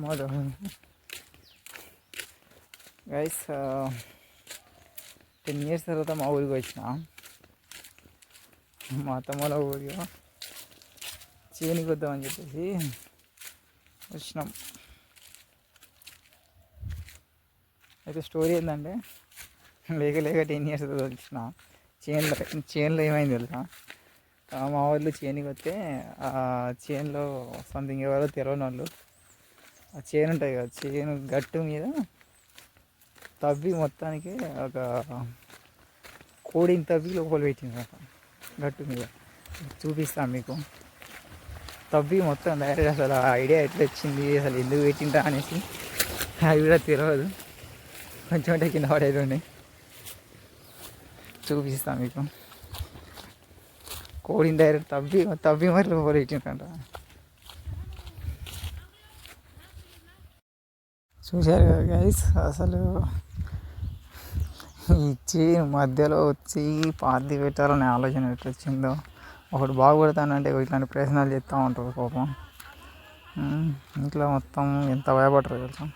మోడో guys 10 years తర్వాత మా ఊరికి వచ్చిన. మా అత్తమ్మల ఊరిగా చేనికి వద్దామని చెప్పేసి వచ్చినాం. అయితే స్టోరీ ఏంటంటే లేక 10 years తర్వాత వచ్చిన. చేనులో ఏమైంది తెలుసా, మా వాళ్ళు చేనికి వస్తే ఆ చేనులో సంథింగ్ ఎవరో తెలవని వాళ్ళు ఆ చేను ఉంటుంది కదా, చేను గట్టు మీద తవ్వి మొత్తానికి ఒక కోడిని తవ్వి లోపల పెట్టింది గట్టు మీద. చూపిస్తాను మీకు. తవ్వి మొత్తం డైరెక్ట్ అసలు ఆ ఐడియా ఎట్లా వచ్చింది, అసలు ఎందుకు పెట్టింటా అనేసి అది కూడా తెలియదు. కొంచెం కింద పడేది చూపిస్తాను మీకు. కోడిని డైరెక్ట్ తవ్వి మరి లోపల పెట్టిందంట. చూశారు కదా గైస్, అసలు ఇచ్చి మధ్యలో వచ్చి పాతి పెట్టాలనే ఆలోచన ఎట్లా వచ్చిందో. ఒకటి బాగుపడతానంటే ఇట్లాంటి ప్రయత్నాలు చేస్తూ ఉంటారు పాపం. ఇంట్లో మొత్తం ఎంత భయపడతారు తెలుసా.